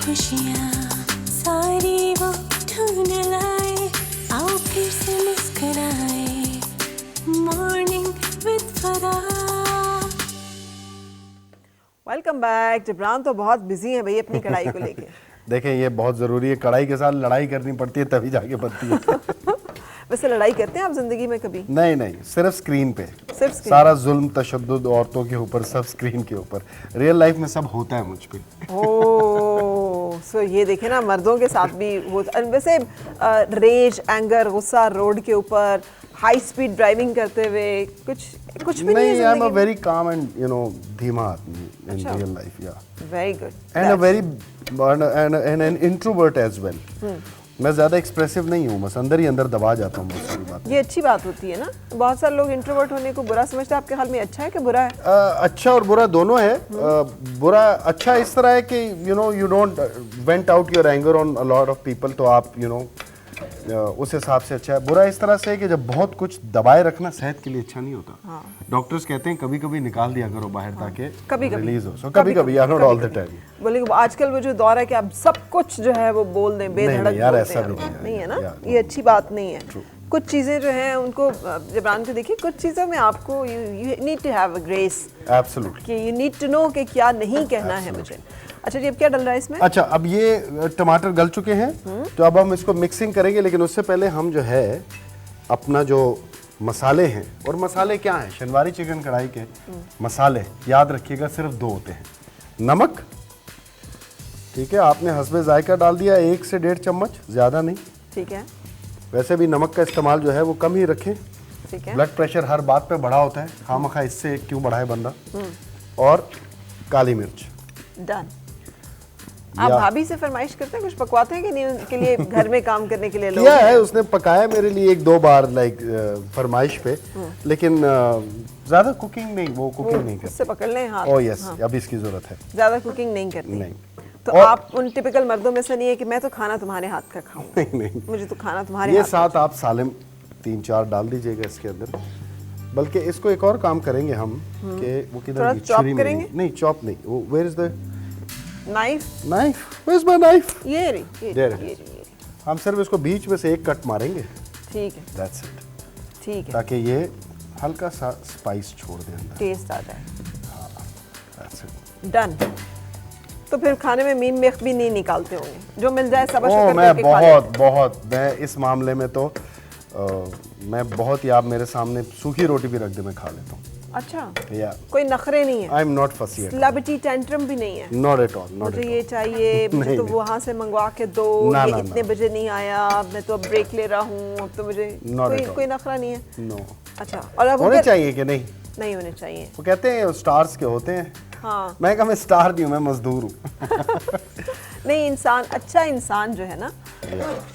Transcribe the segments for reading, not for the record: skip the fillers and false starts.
खुशियाँ सारी वो ढूंढ लाए, आओ फिर से मुस्कुराए, morning with Farah. Welcome back. Jabran तो बहुत बिजी है भाई अपनी कढ़ाई को लेके। देखें ये बहुत ज़रूरी है, कढ़ाई के साथ लड़ाई करनी पड़ती है तभी जाके बनती है। वैसे लड़ाई करते हैं आप जिंदगी में कभी? नहीं नहीं, सिर्फ स्क्रीन पे। सिर्फ स्क्रीन? सारा जुल्म तशद्दुद औरतों के ऊपर सब स्क्रीन के ऊपर। रियल लाइफ में सब होता है मुझ पे। ओह, सो ये देखे ना, मर्दों के साथ भी होता। वैसे रेज, एंगर, गुस्सा रोड के ऊपर हाई स्पीड ड्राइविंग करते हुए कुछ भी नहीं है आई एम अ जिंदगी वेरी काम एंड धीमा आदमी इन अच्छा। Real life. या में? Very good. And a very and an introvert as well. मैं ज़्यादा एक्सप्रेसिव नहीं हूँ, बस अंदर ही अंदर दबा जाता हूँ बहुत सारी बातें। ये अच्छी बात होती है ना। बहुत सारे लोग इंट्रोवर्ट होने को बुरा समझते हैं, आपके ख्याल में अच्छा है कि बुरा है? अच्छा और बुरा दोनों है। बुरा अच्छा इस तरह है कि you don't went out your anger on a lot of people, तो आप उस हिसाब से अच्छा है। बुरा इस तरह से है कि जब बहुत कुछ दबाए रखना सेहत के लिए अच्छा नहीं होता। हाँ। डॉक्टर्स कहते हैं कभी कभी निकाल दिया करो बाहर ताकि कभी-कभी। रिलीज हो। सो कभी कभी, नॉट ऑल द टाइम। बोले आजकल वो जो दौर है कि आप सब कुछ जो है वो बोल दें, बेधड़क नहीं यार, बोल ऐसा दें। भी नहीं है ना, यार, ये अच्छी बात नहीं है। कुछ चीज़ें जो हैं उनको जबरान को देखिए, कुछ चीज़ों में आपको you need to have a grace, absolutely कि यू नीड टू नो कि क्या नहीं कहना है मुझे। अच्छा जी, अब क्या डल रहा है इसमें? अच्छा, अब ये टमाटर गल चुके हैं, तो अब हम इसको मिक्सिंग करेंगे, लेकिन उससे पहले हम जो है अपना जो मसाले हैं, और मसाले क्या हैं, शनवारी चिकन कढ़ाई के मसाले याद रखिएगा सिर्फ 2 होते हैं। नमक, ठीक है, आपने हस्बे जायका डाल दिया 1 से 1.5 चम्मच, ज़्यादा नहीं। ठीक है, वैसे भी नमक का इस्तेमाल जो है वो कम ही रखें। ठीक है। ब्लड प्रेशर हर बात पे बढ़ा होता है, खामखा इससे क्यों बढ़ाए बंदा। और काली मिर्च। डन। आप भाभी से फरमाइश करते हैं, कुछ पकवाते हैं कि नहीं उनके लिए घर में काम करने के लिए? लोग किया है, उसने पकाया मेरे लिए 1-2 बार, लाइक फरमाइश पे, लेकिन ज्यादा कुकिंग नहीं, वो कुकिंग नहीं करती। उससे पकड़ लें हाथ। ओह यस, अब इसकी जरूरत है। ज्यादा कुकिंग नहीं करती? नहीं। तो और- आप उन टिपिकल मर्दों में से नहीं है कि मैं तो खाना तुम्हारे हाथ का खाऊं? नहीं नहीं, मुझे तो खाना तुम्हारे ये हाथ का। साथ आप सालिम 3-4 डाल दीजिएगा इसके अंदर। बल्कि इसको एक और काम करेंगे हम कि वो किधर थोड़ा गई? chop छुरी मेरी करेंगे? नहीं, चॉप नहीं, वो where is the knife? Knife, where is my knife. ये रही, ये There रही, it ये is. रही। हम सिर्फ इसको बीच में से एक कट मारेंगे, ठीक है, दैट्स इट, ठीक है, ताकि ये हल्का सा स्पाइस छोड़ दे अंदर। टेस्ट आ जाए। That's it. डन। तो फिर खाने में मीन मेख भी नहीं निकालते होंगे, जो मिल जाए सब ओह, मैं बहुत मैं इस मामले में तो मैं बहुत ही, आप मेरे सामने सूखी रोटी भी रख दे मैं खा लेता हूँ। अच्छा, या कोई नखरे नहीं है? आई एम नॉट फसी एट, सेलिब्रिटी टेंट्रम भी नहीं है? नॉट एट ऑल, नॉट मुझे एट ये चाहिए, मुझे नहीं, तो नहीं। वहाँ से मंगवा के दो, ना, ये ना, इतने ना। बजे नहीं आया, मैं तो अब ब्रेक ले रहा हूँ, अब तो मुझे Not at all. कोई नखरा नहीं है? नो। अच्छा, और अब होने अगर चाहिए कि नहीं? नहीं होने चाहिए? वो कहते हैं स्टार्स के होते हैं। हाँ। मैं कहा मैं स्टार नहीं हूँ, मैं मजदूर हूँ। नहीं, इंसान, अच्छा इंसान जो है ना,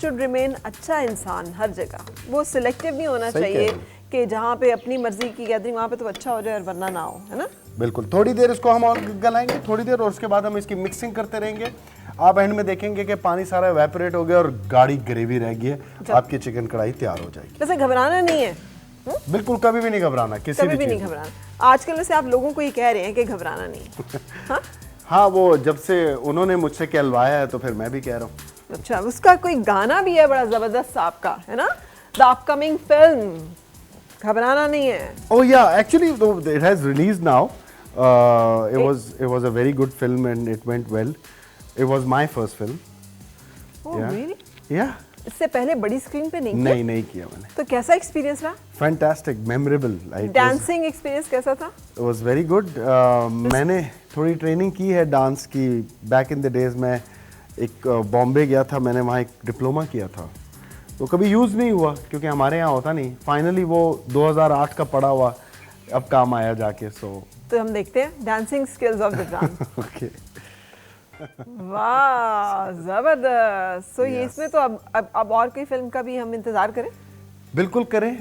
शुड रिमेन अच्छा इंसान हर जगह। वो सिलेक्टिव नहीं होना सही कह चाहिए रही हैं। कि जहाँ पे अपनी मर्जी की गैदरिंग वहाँ पे तो अच्छा हो जाए और वरना ना हो, है ना? बिल्कुल, थोड़ी देर इसको हम और गलाएंगे थोड़ी देर, और उसके बाद हम इसकी मिक्सिंग करते रहेंगे। आप एंड में देखेंगे कि पानी सारा एवेपोरेट हो गया और गाढ़ी ग्रेवी रह गई है, आपकी चिकन कढ़ाई तैयार हो जाएगी। वैसे घबराना नहीं है, बिल्कुल, कभी भी नहीं घबराना किसी कभी भी नहीं चीज़ में। घबराना। आजकल वैसे आप लोगों को ये कह रहे हैं कि घबराना नहीं है। हाँ? हाँ, वो जब से उन्होंने मुझसे कहलवाया है तो फिर मैं भी कह रहा हूँ। अच्छा, उसका कोई गाना भी है बड़ा जबरदस्त आपका, है ना? द अपकमिंग फिल्म, घबराना नहीं है। Oh yeah, actually it has released now. It was a very good film and it went well. It was my first film. Oh, Yeah. really? Yeah. इससे पहले बड़ी स्क्रीन पे नहीं नहीं किया मैंने। तो कैसा एक्सपीरियंस रहा? Fantastic, memorable. डांसिंग एक्सपीरियंस कैसा था? It was very good. मैंने थोड़ी ट्रेनिंग की है डांस की। Back in the days मैं एक बॉम्बे गया था, मैंने वहाँ एक डिप्लोमा किया था, तो कभी यूज़ नहीं हुआ क्योंकि हमारे यहाँ होता नहीं। फाइनली वो 2008 का पड़ा हुआ अब काम आया जाके। तो हम देखते हैं dancing skills of Jibran. Okay. वाह, जबरदस्त। सो ये इसमें तो अब और कोई फिल्म का भी हम इंतजार करें? बिल्कुल करें।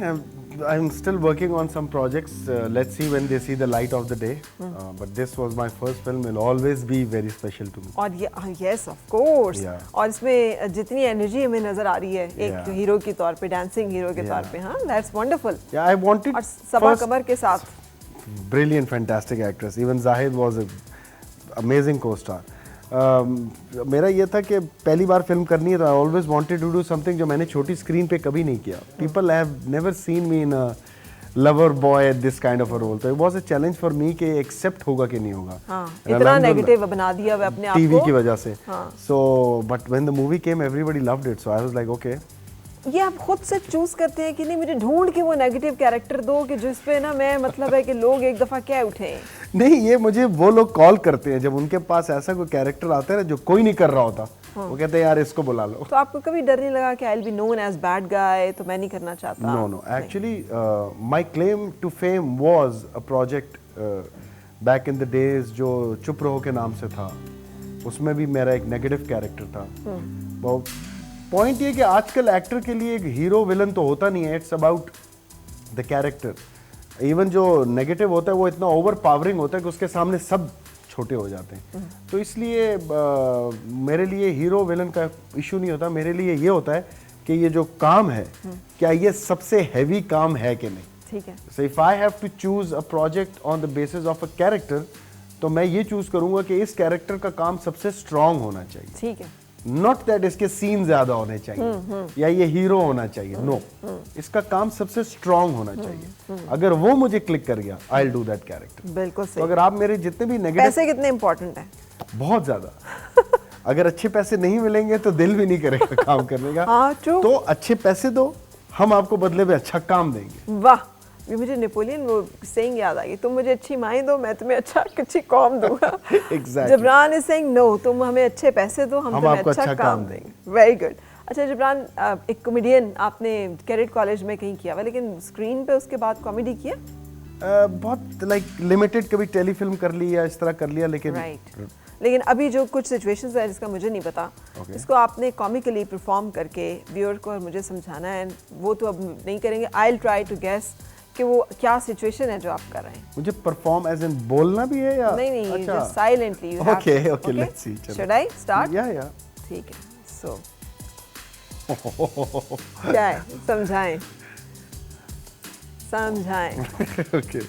I am still working on some projects, let's see when they see the light of the day, but this was my first film, will always be very special to me. और ये yes of course. Yeah. और इसमें जितनी energy हमें नजर आ रही है एक Yeah. हीरो के तौर पे, डांसिंग हीरो के तौर पे, हाँ, दैट्स वंडरफुल। या आई वांटेड और सबा कमर के साथ brilliant, fantastic actress. Even Zahid was an amazing co-star. मेरा ये था कि पहली बार फिल्म करनी है तो I always wanted to do something जो मैंने छोटी स्क्रीन पे कभी नहीं किया. People have never seen me in a lover boy this kind of a role. तो it was a challenge for me कि एक्सेप्ट होगा कि नहीं होगा. इतना नेगेटिव बना दिया हुआ अपने आप को टीवी की वजह से. So but when the movie came everybody loved it, so I was like okay. ये आप खुद से चूज करते हैं कि नहीं मुझे ढूंढ के वो नेगेटिव कैरेक्टर दो कि जिस पे ना मैं मतलब है कि लोग एक दफा क्या उठे. नहीं, ये मुझे वो लोग कॉल करते हैं जब उनके पास ऐसा कोई कैरेक्टर आता है ना जो कोई नहीं कर रहा होता. वो कहते हैं यार इसको बुला लो. तो आपको कभी डर नहीं लगा कि I will be known as bad guy, तो मैं नहीं करना चाहता? No actually my claim to fame was a project back in the days जो चुप रहो के नाम से था. उसमें भी मेरा एक नेगेटिव कैरेक्टर था. वो पॉइंट ये कि आजकल एक्टर के लिए एक हीरो विलन तो होता नहीं है, it's about the character. Even जो नेगेटिव होता है वो इतना ओवर पावरिंग होता है कि उसके सामने सब छोटे हो जाते हैं. तो इसलिए मेरे लिए हीरो विलन का इशू नहीं होता. मेरे लिए ये होता है कि ये जो काम है क्या ये सबसे हैवी काम है कि नहीं. ठीक है. So if I have to choose a project on the basis of a character तो मैं ये चूज करूंगा कि इस कैरेक्टर का काम सबसे स्ट्रांग होना चाहिए. ठीक है. नॉट दैट इसके सीन ज्यादा होने चाहिए या ये हीरो होना चाहिए. नो, इसका काम सबसे स्ट्रांग होना चाहिए. अगर वो मुझे क्लिक कर गया I will do that character. बिल्कुल तो सही. अगर आप मेरे जितने भी नेगेटिव, पैसे कितने इंपॉर्टेंट है? बहुत ज्यादा. अगर अच्छे पैसे नहीं मिलेंगे तो दिल भी नहीं करेगा काम करने का. हाँ, true. तो अच्छे पैसे दो, हम आपको बदले में अच्छा काम देंगे. वाह, ये मुझे नेपोलियन वो सेइंग याद आ गई, तुम मुझे अच्छी माएँ दो मैं तुम्हें अच्छी कॉम दूंगा. Exactly. Jabran is saying no, तुम हमें अच्छे पैसे दो, हम तुम्हें आपको अच्छा काम देंगे. Very good. अच्छा जबरान, एक कॉमेडियन आपने कैडेट कॉलेज में कहीं किया हुआ, लेकिन स्क्रीन पे उसके बाद कॉमेडी किया? बहुत लाइक लिमिटेड, कभी टेलीफिल्म कर ली या इस तरह कर लिया. लेकिन राइट. लेकिन अभी जो कुछ सिचुएशंस है जिसका मुझे नहीं पता, इसको आपने कॉमिकली परफॉर्म करके व्यूअर को और मुझे समझाना है. वो तो अब नहीं करेंगे. I will try to guess कि वो क्या सिचुएशन है जो आप कर रहे हैं. मुझे परफॉर्म एज इन बोलना भी है या नहीं अच्छा. Just silently you have. Okay let's see. Should I start? या ठीक है. सो क्या है, समझाएं. ओके.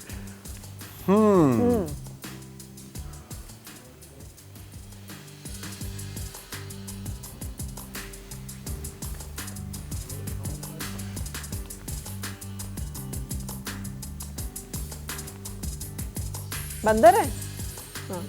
बंदर है. हाँ.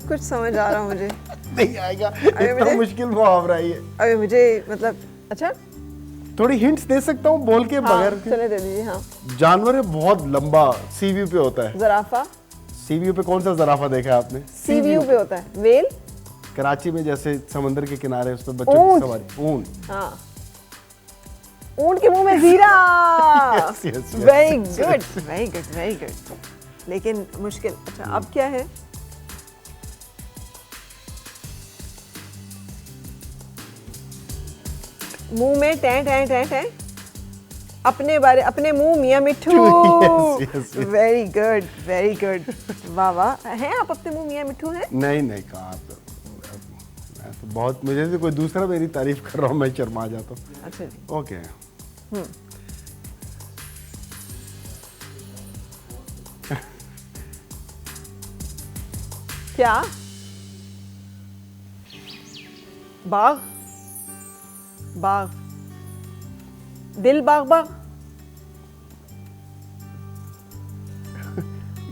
कुछ समझ आ रहा मुझे. नहीं आएगा, इतना मुश्किल मुहावरा है ये. अबे मुझे मतलब अच्छा थोड़ी हिंट्स दे सकता हूँ बोल के बगैर. चले दे दीजिए. हाँ. जानवर है बहुत लंबा, सी व्यू पे होता है. जराफा. सी व्यू पे कौन सा जराफा देखा है आपने? सी व्यू पे होता है. वेल. कराची में जैसे समंदर के किनारे उस पे बच्चों की सवारी. ऊंट. हाँ. ऊंट के मुंह में जीरा. Very good very good very good. लेकिन मुश्किल. अच्छा अब क्या है? मुंह में टैं टैं टैं टैं. अपने मुंह मियां मिट्ठू. Very good very good. वाह वाह. हैं आप अपने मुंह मियां मिट्ठू हैं? नहीं कहा तो बहुत, मुझे से कोई दूसरा मेरी तारीफ कर रहा हूँ मैं शर्मा जाता हूँ. अच्छा जी. ओके. क्या? बाग. बाग. दिल बाग बाग.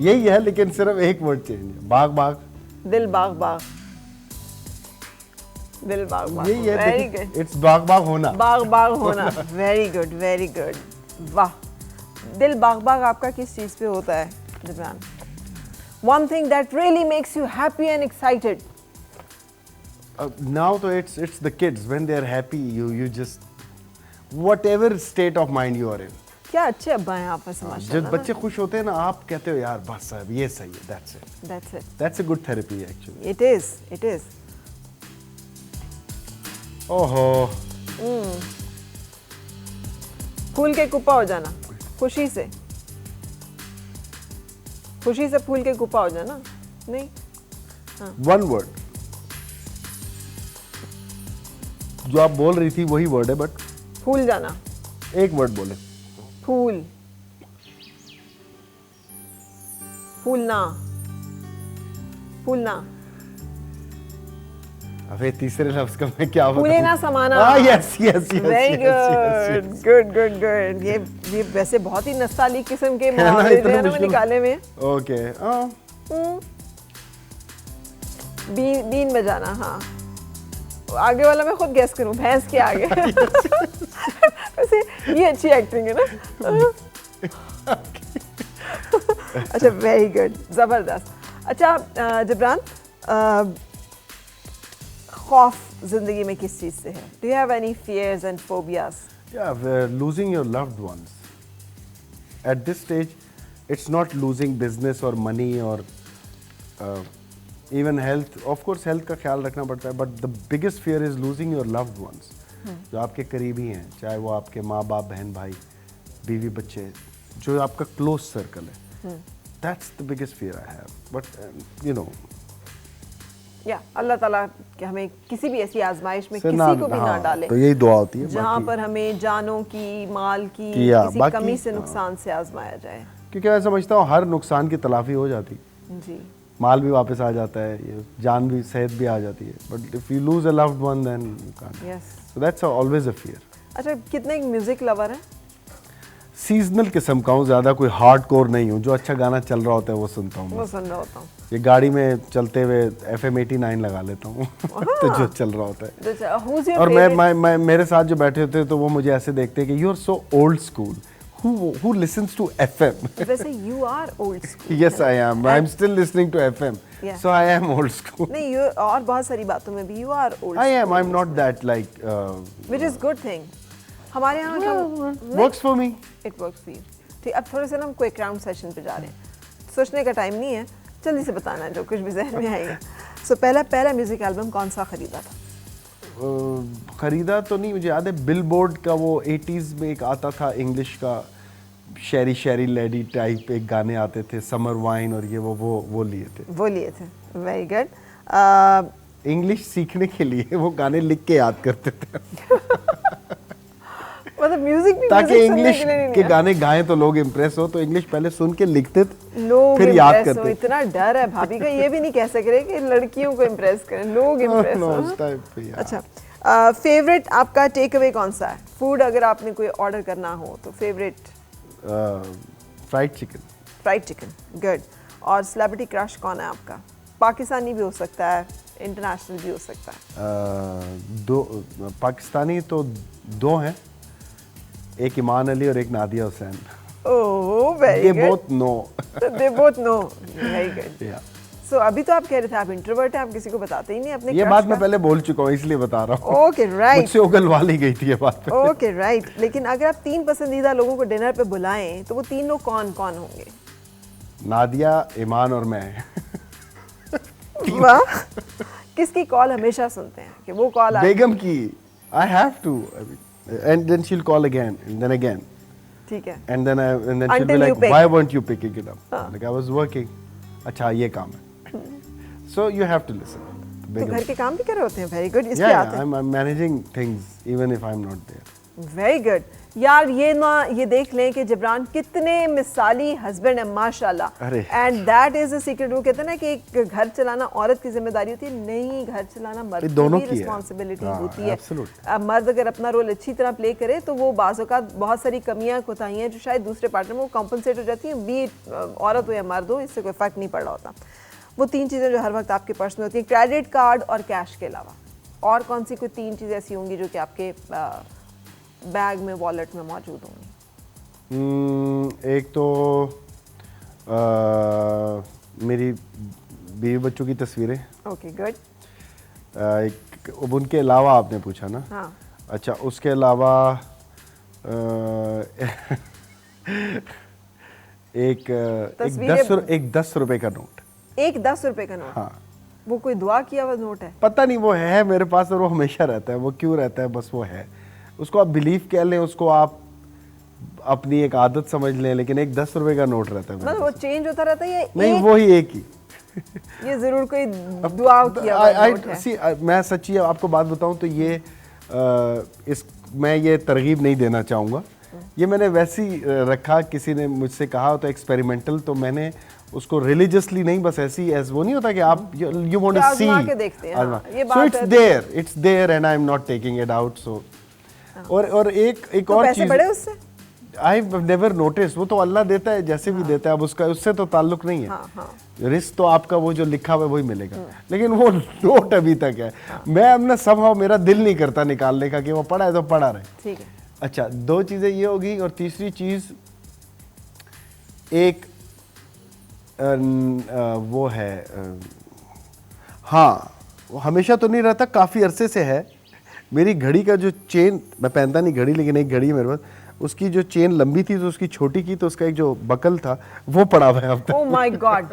यही है लेकिन सिर्फ एक वर्ड चेंज है. बाग बाग. दिल बाग बाग. दिल बाग बाग. यही है. Very good. इट्स बाग बाग होना. बाग बाग होना. Very good very good. वाह. दिल बाग बाग आपका किस चीज पे होता है Jibran? One thing that really makes you happy and excited. Now तो it's the kids when they are happy you just whatever state of mind you are in. क्या अच्छे अब्बा हैं आप वैसे माशाल्लाह. जब बच्चे खुश होते हैं ना आप कहते हो यार बस साहब ये सही है. That's it. That's it. That's a good therapy actually. It is. It is. ओहो. फूल के कुप्पा हो जाना. खुशी से. खुशी से फूल के कुप्पा हो जाना. नहीं. One word. जो आप बोल रही थी वही वर्ड है, बट फूल जाना, एक वर्ड बोले। फूल, फूलना, फूलना, अबे तीसरे लफ्ज का मैं क्या बताऊं? फूले ना समाना। Yes yes yes, very good good good good. ये वैसे बहुत ही नस्ताली किस्म के ना, मुहावरे जो इतना है ना मुश्किल। निकाले में। ओके, बीन बजाना, हाँ। आगे वाला मैं खुद गेस करूं, भैंस के आगे। वैसे ये अच्छी एक्टिंग है ना। अच्छा, वेरी गुड, जबरदस्त। अच्छा जबरान, खौफ जिंदगी में किस चीज से है? Do you have any fears and phobias? Yeah, losing your loved ones. At this stage, it's not losing business or money or even health. Of course, health का ख्याल रखना पड़ता है, but the biggest fear is losing your loved ones. जो आपके करीबी हैं, चाहे वो आपके माँ बाप, बहन भाई, बीवी बच्चे, जो आपका close circle है. That's the biggest fear I have. But you know. या अल्लाह ताला कि हमें किसी भी ऐसी आजमाइश में से किसी को भी ना हाँ, डाले, तो यही दुआ होती है। जहाँ बाकी- पर हमें जानों की, माल की, या, किसी बाकी- कमी से नुकसान से आजमाया जाए। क्योंकि मैं समझता हूँ हर नुकसान की तलाफी हो जाती है। जी, माल भी वापस आ जाता है, ये जान भी, सेहत भी आ जाती है, but if you lose a loved one then you can't. Yes. So that's always a fear. अच्छा, कितने म्यूजिक लवर हैं? सीजनल किस्म का हूँ, ज़्यादा कोई हार्ड कोर नहीं हूँ। जो अच्छा गाना चल रहा होता है वो सुनता हूँ। वो सुन रहा होता हूँ। ये गाड़ी में चलते हुए FM 89 लगा लेता हूँ। तो जो चल रहा होता है। Who's your और favorite? मैं मेरे साथ जो बैठे होते हैं तो वो मुझे ऐसे देखते हैं कि you are so old school, who listens to FM? वैसे you are old school. Yes, I am. I'm still listening to FM. Yeah. So I am old school. नहीं, you और बहुत सारी बातों में भी you are old I am. school, I'm not that like. which is good thing. हमारे यहाँ Works for me. It works for you. ठीक, अब थोड़े से ना हम क्विक राउंड सेशन पे जा रहे हैं। सोचने का टाइम नहीं है, जल्दी से बताना है जो कुछ भी जहन में आएगा। सो पहला म्यूजिक एल्बम कौन सा खरीदा था? खरीदा तो नहीं, मुझे याद है बिलबोर्ड का वो 80s में एक आता था इंग्लिश का, शेरी शेरी लेडी टाइप एक गाने आते थे, समर वाइन और ये वो लिए थे। वो लिए थे। Very good. इंग्लिश सीखने के लिए वो गाने लिख के याद करते थे। मतलब म्यूजिक भी ताकि म्यूजिक सुनने इंग्लिश के लिए नहीं के लिया। गाने गाएं तो लोग इम्प्रेस हो, तो इंग्लिश पहले सुन के लिखते थे, लोग फिर याद impress हो, करते। इतना डर है भाभी का, ये भी नहीं कह सक रहे कि लड़कियों को इम्प्रेस करें, लोग इम्प्रेस No, हो। उस टाइप पे यार। अच्छा, फेवरेट आपका टेक अवे कौन सा है? फूड अगर आपने कोई ऑर्डर करना हो तो favourite? Fried chicken. Fried chicken, good. और सेलिब्रिटी क्रश कौन है आपका? पाकिस्तानी भी हो सकता है, इंटरनेशनल भी हो सकता है। दो पाकिस्तानी तो दो हैं, एक ईमान अली और एक नादिया हुसैन। ओह, वेरी ये good. Both know. They both know, very good. या सो अभी तो आप कह रहे थे आप इंट्रोवर्ट हैं, आप किसी को बताते ही नहीं अपने ये crush बात मैं का। पहले बोल चुका हूँ, इसलिए बता रहा हूँ। Okay, right. मुझसे उगलवा ली गई थी ये बात। Okay, right. लेकिन अगर आप 3 पसंदीदा लोगों को डिनर पे बुलाएं तो वो 3 लोग कौन कौन होंगे? नादिया, ईमान और मैं। वाह। किसकी कॉल हमेशा सुनते हैं कि वो कॉल आ? बेगम की। I have to, and then she'll call again, and then again, ठीक है। and then she'll Until be you like, pick. why weren't you picking it up? हाँ। Like I was working. अच्छा ये काम है। So you have to listen. तो Begum. घर के काम भी कर रहे होते हैं, वेरी गुड। इस Yeah, पे yeah, आते हैं। I'm managing things even if I'm not there. Very good यार, ये देख लें कि जबरान कितने मिसाली हस्बैंड है माशाल्लाह। अरे। And that is the secret. वो कहते हैं ना कि एक घर चलाना औरत की जिम्मेदारी होती है, नहीं, घर चलाना मर्द की दोनों भी की है। रिस्पॉन्सिबिलिटी हाँ, होती है। absolute. अब मर्द अगर अपना रोल अच्छी तरह प्ले करे तो वो बाज़ औक़ात बहुत सारी कमियां कोताहियां जो शायद दूसरे पार्टनर में वो कॉम्पनसेट हो जाती हैं, बी औरत हो या मर्द हो, इससे कोई फ़र्क नहीं पड़ रहा होता। वो 3 चीज़ें जो हर वक्त आपके पर्स में होती हैं, क्रेडिट कार्ड और कैश के अलावा और कौन सी कोई 3 चीज़ें ऐसी होंगी जो कि आपके बैग में, वॉलेट में मौजूद होंगी? एक तो मेरी बीवी बच्चों की तस्वीरें। Okay, good. एक अब उनके अलावा आपने पूछा ना? हाँ। अच्छा, उसके अलावा एक 10 रुपए का नोट। एक 10 रुपए का नोट? हाँ। वो कोई दुआ किया हुआ नोट है? पता नहीं, वो है मेरे पास और वो हमेशा रहता है। वो क्यों रहता है, बस वो है। उसको आप बिलीव कह लें, उसको आप अपनी एक आदत समझ लें, लेकिन एक 10 रुपए का नोट रहता है मेरे मतलब वो पास। चेंज होता रहता है या नहीं, एक, वो ही एक ही। ये जरूर कोई दुआ किया हुआ नोट है? मैं सच्ची आपको बात बताऊं तो ये मैं ये तरगीब नहीं देना चाहूँगा, ये मैंने वैसे ही रखा, किसी ने मुझसे कहा तो एक्सपेरिमेंटल, तो मैंने उसको रिलीजियसली नहीं, बस ऐसी एज वो नहीं होता कि आप you want to see, so it's there and I am not taking it out. So और एक और पैसे बड़े उससे आई हैव नेवर नोटिस, वो तो अल्लाह देता है जैसे भी देता है, अब उसका उससे तो ताल्लुक नहीं है। रिस्क तो आपका वो जो लिखा हुआ है वही मिलेगा, लेकिन वो नोट अभी तक है। मैं अब ना समहाउ मेरा दिल नहीं करता निकालने का कि वो पड़ा है तो पड़ा रहे। ठीक है। अच्छा, दो चीज़ें ये होगी, और तीसरी चीज़ एक वो है, हाँ वो हमेशा तो नहीं रहता, काफ़ी अरसे से है। मेरी घड़ी का जो चेन, मैं पहनता नहीं घड़ी, लेकिन एक घड़ी है मेरे पास, उसकी जो चेन लंबी थी तो उसकी छोटी की, तो उसका एक जो बकल था वो पड़ा हुआ है अब तक। ओह माय गॉड,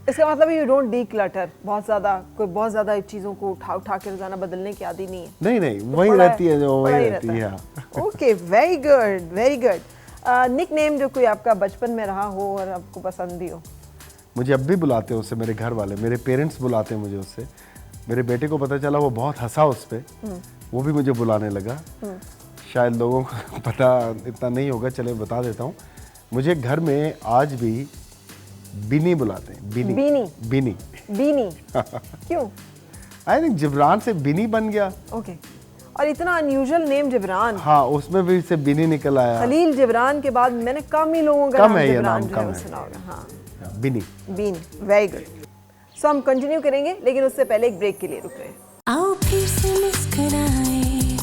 इसका मतलब यू डोंट डीक्लटर, बहुत ज़्यादा चीज़ों को उठा के रोजाना बदलने की आदत नहीं है। नहीं वही रहती है जो वही रहती है। Okay, very good very good. Nickname जो कोई आपका बचपन में रहा हो और आपको पसंद भी हो? मुझे अब भी बुलाते हैं उससे मेरे घर वाले, मेरे पेरेंट्स बुलाते हैं मुझे उससे। मेरे बेटे को पता चला, वो बहुत हंसा उस पर, वो भी मुझे बुलाने लगा। शायद लोगों को पता इतना नहीं होगा, चले बता देता हूँ। मुझे घर में आज भी बिनी बुलाते हैं। बिनी क्यों? आई थिंक जिब्रान से बिनी बन गया। ओके, और इतना अनयूजुअल नेम जिब्रान। हाँ, उसमें भी से बिनी निकल आया। खलील जिब्रान के बाद मैंने कम ही लोगों का नाम जिब्रान जो है सुना होगा। हाँ, बिनी। Very good. सो हम कंटिन्यू करेंगे, लेकिन उससे पहले एक ब्रेक के लिए रुक रहे हैं। आओ फिर से मुस्कुराए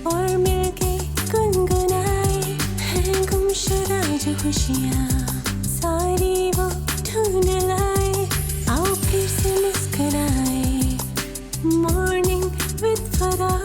और मिलके गुनगुनाए, हैं गुमशुदा जो खुशियाँ सारी वो ढूंढ लाए। आओ फिर से मुस्कुराए, मॉर्निंग विद फराह।